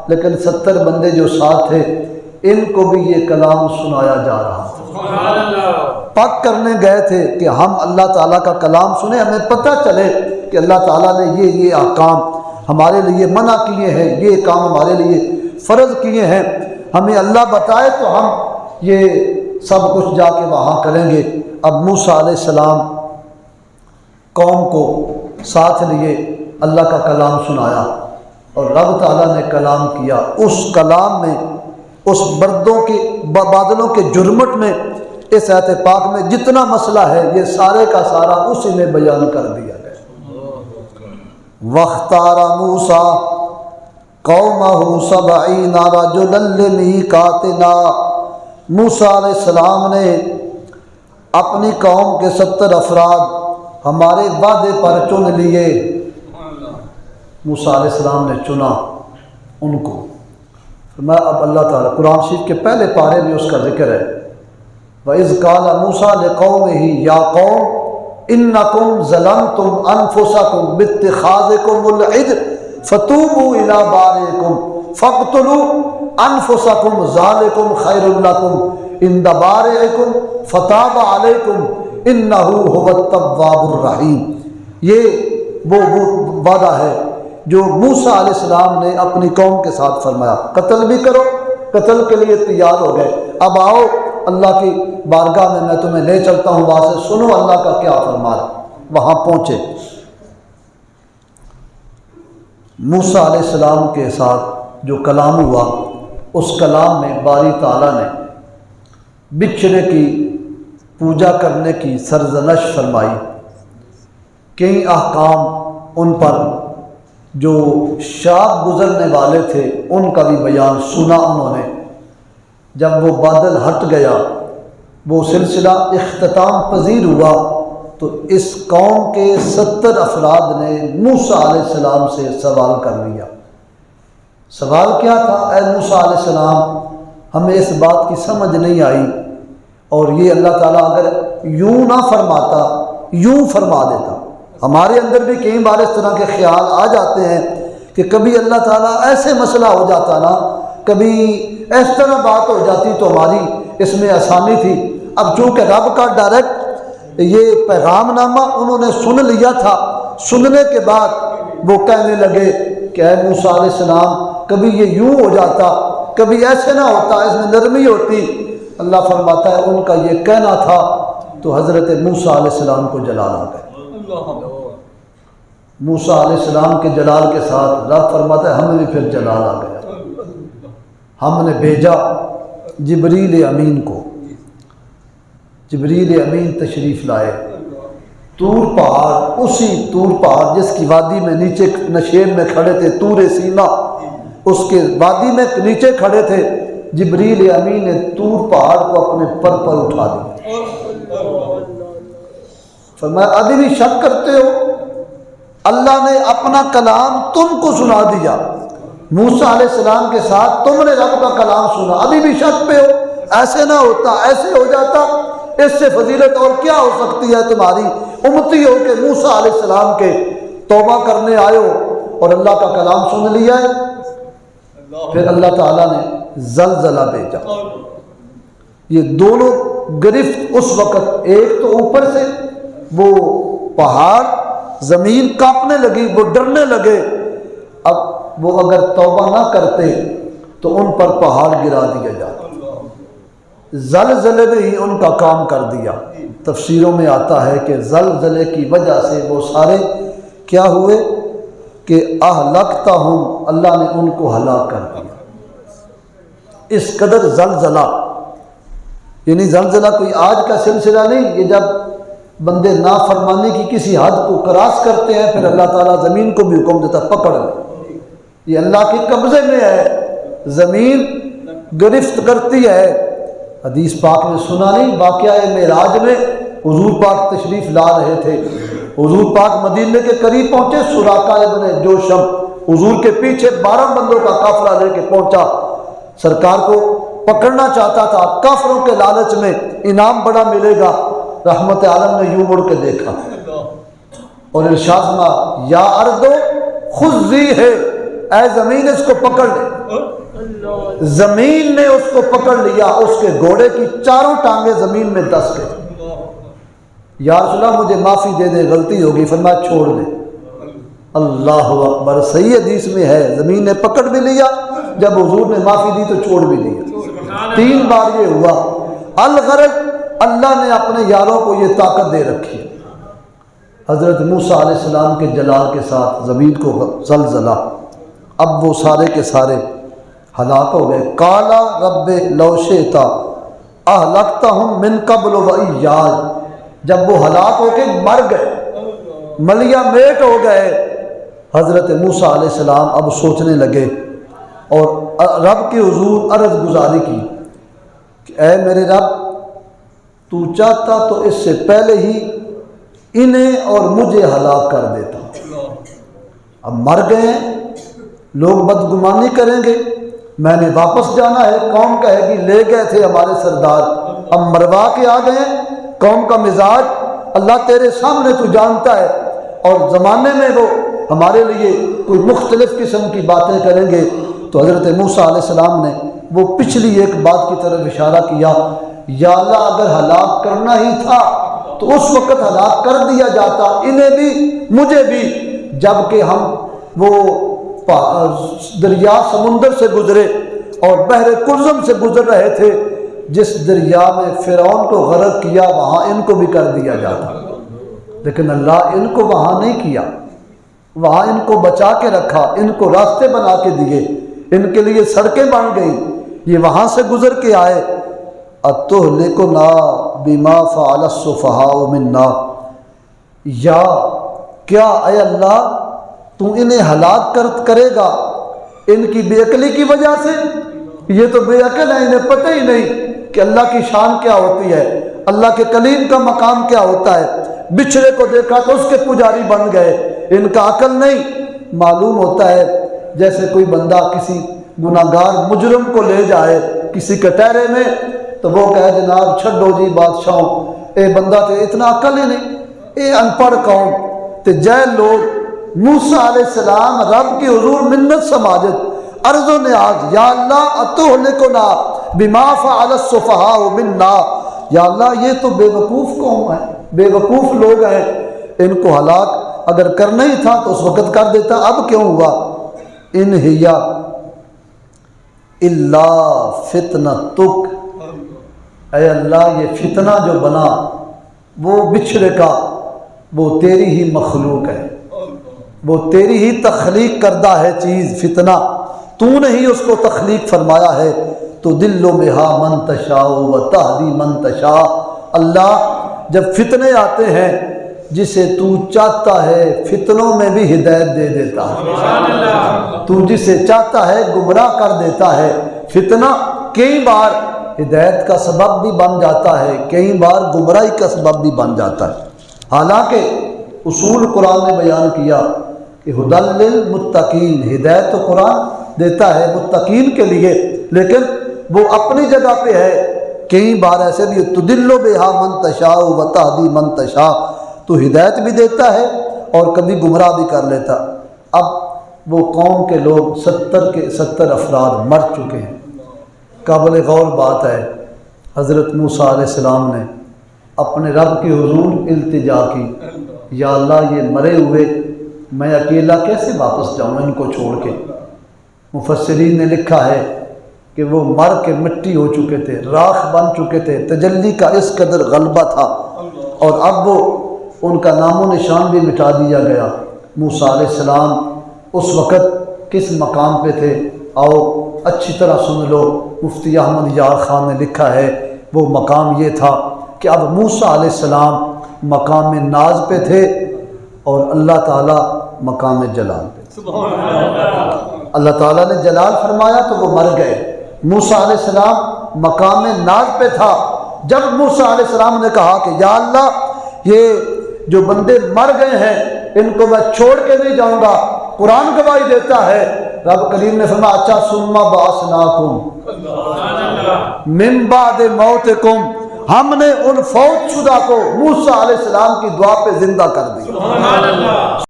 لیکن 70 بندے جو ساتھ تھے ان کو بھی یہ کلام سنایا جا رہا تھا۔ پک کرنے گئے تھے کہ ہم اللہ تعالیٰ کا کلام سنیں، ہمیں پتہ چلے کہ اللہ تعالیٰ نے یہ احکام ہمارے لیے منع کیے ہیں، یہ کام ہمارے لیے فرض کیے ہیں، ہمیں اللہ بتائے تو ہم یہ سب کچھ جا کے وہاں کریں گے۔ اب موسیٰ علیہ السلام قوم کو ساتھ لیے اللہ کا کلام سنایا اور رب تعالیٰ نے کلام کیا۔ اس کلام میں، اس بادلوں کے جرمٹ میں، اس آیت پاک میں جتنا مسئلہ ہے یہ سارے کا سارا اسی میں بیان کر دیا گیا۔ وَاخْتَارَ مُوسَىٰ قَوْمَهُ 70 رَجُلًا لِمِيقَاتِنَا، موسیٰ علیہ السلام نے اپنی قوم کے 70 افراد ہمارے وعدے پر چن لیے۔ موسیٰ علیہ السلام نے چنا ان کو۔ میں اب اللہ تعالیٰ قرآن شریف کے پہلے پارے میں اس کا ذکر ہے، وَإِذْ قَالَ مُوسَىٰ لِقَوْمِهِ يَا قَوْمِ إِنَّكُمْ ظَلَمْتُمْ أَنفُسَكُمْ بِاتِّخَاذِكُمُ الْعِجْلَ فَتُوبُوا إِلَىٰ بَارِئِكُمْ فَاقْتُلُوا أَنفُسَكُمْ ذَٰلِكُمْ خَيْرٌ لَكُمْ عِندَ بَارِئِكُمْ فَتَابَ عَلَيْكُمْ إِنَّهُ هُوَ التَّوَّابُ الرَّحِيمُ۔ یہ وہ وعدہ ہے جو موسیٰ علیہ السلام نے اپنی قوم کے ساتھ فرمایا، قتل بھی کرو، قتل کے لیے تیار ہو گئے، اب آؤ اللہ کی بارگاہ میں تمہیں لے چلتا ہوں، وہاں سے سنو اللہ کا کیا فرمان۔ وہاں پہنچے، موسیٰ علیہ السلام کے ساتھ جو کلام ہوا اس کلام میں باری تعالیٰ نے بچھڑے کی پوجا کرنے کی سرزنش فرمائی، کئی احکام ان پر جو شاپ گزرنے والے تھے ان کا بھی بیان سنا انہوں نے۔ جب وہ بادل ہٹ گیا، وہ سلسلہ اختتام پذیر ہوا، تو اس قوم کے 70 افراد نے موسیٰ علیہ السلام سے سوال کر لیا۔ سوال کیا تھا؟ اے موسیٰ علیہ السلام، ہمیں اس بات کی سمجھ نہیں آئی، اور یہ اللہ تعالیٰ اگر یوں نہ فرماتا، یوں فرما دیتا۔ ہمارے اندر بھی کئی بار اس طرح کے خیال آ جاتے ہیں کہ کبھی اللہ تعالیٰ ایسے مسئلہ ہو جاتا نا، کبھی اس طرح بات ہو جاتی تو ہماری اس میں آسانی تھی۔ اب چونکہ رب کا ڈائریکٹ یہ پیغام نامہ انہوں نے سن لیا تھا، سننے کے بعد وہ کہنے لگے کہ اے موسیٰ علیہ السلام، کبھی یہ یوں ہو جاتا، کبھی ایسے نہ ہوتا، اس میں نرمی ہوتی۔ اللہ فرماتا ہے ان کا یہ کہنا تھا، تو حضرت موسیٰ علیہ السلام کو جلال آ گئے۔ موسیٰ علیہ السلام کے جلال کے ساتھ رب فرماتا ہے ہمیں بھی پھر جلال آ گیا۔ ہم نے بھیجا جبریل امین کو، جبریل امین تشریف لائے طور پہاڑ، اسی طور پہاڑ جس کی وادی میں نیچے نشیب میں کھڑے تھے، طور سینا، اس کے وادی میں نیچے کھڑے تھے۔ جبریل امین نے طور پہاڑ کو اپنے پر پر اٹھا دیا۔ فرمایا ابھی بھی شک کرتے ہو؟ اللہ نے اپنا کلام تم کو سنا دیا، موسیٰ علیہ السلام کے ساتھ تم نے رب کا کلام سنا، ابھی بھی شک پہ ہو؟ ایسے نہ ہوتا، ایسے ہو جاتا، اس سے فضیلت اور کیا ہو سکتی ہے تمہاری؟ امتی ہو کہ موسیٰ علیہ السلام کے توبہ کرنے آئے ہو اور اللہ کا کلام سن لیا ہے۔ پھر اللہ تعالیٰ نے زلزلہ بھیجا، یہ دونوں گرفت اس وقت، ایک تو اوپر سے وہ پہاڑ، زمین کانپنے لگی، وہ ڈرنے لگے۔ اب وہ اگر توبہ نہ کرتے تو ان پر پہاڑ گرا دیا جاتا، زلزلے نے ہی ان کا کام کر دیا۔ تفسیروں میں آتا ہے کہ زلزلے کی وجہ سے وہ سارے کیا ہوئے کہ اہلکتہم، اللہ نے ان کو ہلاک کر دیا۔ اس قدر زلزلہ، یعنی زلزلہ کوئی آج کا سلسلہ نہیں، یہ جب بندے نافرمانی کی کسی حد کو کراس کرتے ہیں پھر اللہ تعالیٰ زمین کو بھی حکم دیتا پکڑ لے، یہ اللہ کے قبضے میں ہے، زمین گرفت کرتی ہے۔ حدیث پاک میں سنا نہیں، واقعہ معراج میں حضور پاک تشریف لا رہے تھے، حضور پاک مدینے کے قریب پہنچے، سراقہ ابن جوشم حضور کے پیچھے 12 بندوں کا قافلہ لے کے پہنچا، سرکار کو پکڑنا چاہتا تھا، کافروں کے لالچ میں انعام بڑا ملے گا۔ رحمت عالم نے یوں مڑ کے دیکھا اور ارشاد فرمایا یا اردو خذی ہے اے زمین اس کو پکڑ لے۔ زمین نے اس کو پکڑ لیا، اس کے گھوڑے کی چاروں ٹانگیں زمین میں دس گئی۔ یا رسول اللہ مجھے معافی دے دے، غلطی ہوگی، فرمایا چھوڑ دے۔ اللہ اکبر، صحیح حدیث میں ہے زمین نے پکڑ بھی لیا، جب حضور نے معافی دی تو چھوڑ بھی دیا۔ 3 بار یہ ہوا۔ الغرض اللہ نے اپنے یاروں کو یہ طاقت دے رکھی۔ حضرت موسیٰ علیہ السلام کے جلال کے ساتھ زمین کو زلزلہ، اب وہ سارے کے سارے ہلاک ہو گئے۔ قالا رب لو شئت اہلکتہم من قبل و ایایا، جب وہ ہلاک ہو کے مر گئے، ملیا میٹ ہو گئے، حضرت موسیٰ علیہ السلام اب سوچنے لگے اور رب کے حضور عرض گزاری کی کہ اے میرے رب، تو چاہتا تو اس سے پہلے ہی انہیں اور مجھے ہلاک کر دیتا۔ اب مر گئے ہیں، لوگ بدگمانی کریں گے، میں نے واپس جانا ہے، قوم کہے گی لے گئے تھے ہمارے سردار، اب مروا کے آ گئے ہیں۔ قوم کا مزاج اللہ تیرے سامنے تو جانتا ہے، اور زمانے میں وہ ہمارے لیے کوئی مختلف قسم کی باتیں کریں گے۔ تو حضرت موسیٰ علیہ السلام نے وہ پچھلی ایک بات کی طرف اشارہ کیا، یا اللہ اگر ہلاک کرنا ہی تھا تو اس وقت ہلاک کر دیا جاتا، انہیں بھی مجھے بھی، جب کہ ہم وہ دریا سمندر سے گزرے اور بحر کلزم سے گزر رہے تھے، جس دریا میں فرعون کو غرق کیا وہاں ان کو بھی کر دیا جاتا، لیکن اللہ ان کو وہاں نہیں کیا، وہاں ان کو بچا کے رکھا، ان کو راستے بنا کے دیے، ان کے لیے سڑکیں بن گئی، یہ وہاں سے گزر کے آئے۔ اتہلکنا بما فعل السفہاء منا، یا کیا اے اللہ تو انہیں ہلاک کرے گا ان کی بے عقلی کی وجہ سے؟ یہ تو بے عقل ہے، انہیں پتہ ہی نہیں کہ اللہ کی شان کیا ہوتی ہے، اللہ کے کلیم کا مقام کیا ہوتا ہے۔ بچھڑے کو دیکھا تو اس کے پجاری بن گئے، ان کا عقل نہیں۔ معلوم ہوتا ہے جیسے کوئی بندہ کسی گناہگار مجرم کو لے جائے کسی کٹہرے میں، تو وہ کہے جناب چھڈو جی بادشاہوں، اے بندہ تے اتنا عقل ہی نہیں، اے ان پڑھ قوم تے جاہل لوگ۔ موسیٰ علیہ السلام رب کی حضور منت سماجت، عرض و نیاز، یا اللہ اتہلکنا بما فعل السفہاء منا، یا اللہ یہ تو بے وقوف قوم ہے، بے وقوف لوگ ہیں، ان کو ہلاک اگر کرنا ہی تھا تو اس وقت کر دیتا، اب کیوں ہوا؟ ان ہی الا فتنتک، اے اللہ یہ فتنہ جو بنا وہ بچھڑے کا، وہ تیری ہی مخلوق ہے، وہ تیری ہی تخلیق کردہ ہے چیز، فتنہ تو نے ہی اس کو تخلیق فرمایا ہے۔ تو دل و بہا من تشاء و تہدی من تشاء، اللہ جب فتنے آتے ہیں جسے تو چاہتا ہے فتنوں میں بھی ہدایت دے دیتا ہے، تو جسے چاہتا ہے گمراہ کر دیتا ہے۔ فتنہ کئی بار ہدایت کا سبب بھی بن جاتا ہے، کئی بار گمراہی کا سبب بھی بن جاتا ہے۔ حالانکہ اصول قرآن نے بیان کیا کہ ہدی للمتقین، ہدایت تو قرآن دیتا ہے متقین کے لیے، لیکن وہ اپنی جگہ پہ ہے۔ کئی بار ایسے بھی تدل بہا من تشاء و تہدی من تشاء، تو ہدایت بھی دیتا ہے اور کبھی گمراہ بھی کر لیتا۔ اب وہ قوم کے لوگ 70 کے 70 افراد مر چکے ہیں۔ قابل غور بات ہے، حضرت موسیٰ علیہ السلام نے اپنے رب کے حضور التجا کی، یا اللہ یہ مرے ہوئے میں اکیلا کیسے واپس جاؤں ان کو چھوڑ کے؟ مفسرین نے لکھا ہے کہ وہ مر کے مٹی ہو چکے تھے، راکھ بن چکے تھے، تجلی کا اس قدر غلبہ تھا، اور اب وہ ان کا نام و نشان بھی مٹا دیا گیا۔ موسیٰ علیہ السلام اس وقت کس مقام پہ تھے؟ آؤ اچھی طرح سن لو، مفتی احمد یار خان نے لکھا ہے وہ مقام یہ تھا کہ اب موسیٰ علیہ السلام مقام ناز پہ تھے اور اللہ تعالیٰ مقام جلال پہ تھے۔ اللہ تعالیٰ نے جلال فرمایا تو وہ مر گئے۔ موسیٰ علیہ السلام مقام ناز پہ تھا۔ جب موسیٰ علیہ السلام نے کہا کہ یا اللہ یہ جو بندے مر گئے ہیں ان کو میں چھوڑ کے نہیں جاؤں گا، قرآن گواہی دیتا ہے، رب کریم نے فرمایا اچھا ثم بعثناکم من بعد موتکم، ہم نے ان فوت شدہ کو موسیٰ علیہ السلام کی دعا پہ زندہ کر دیا۔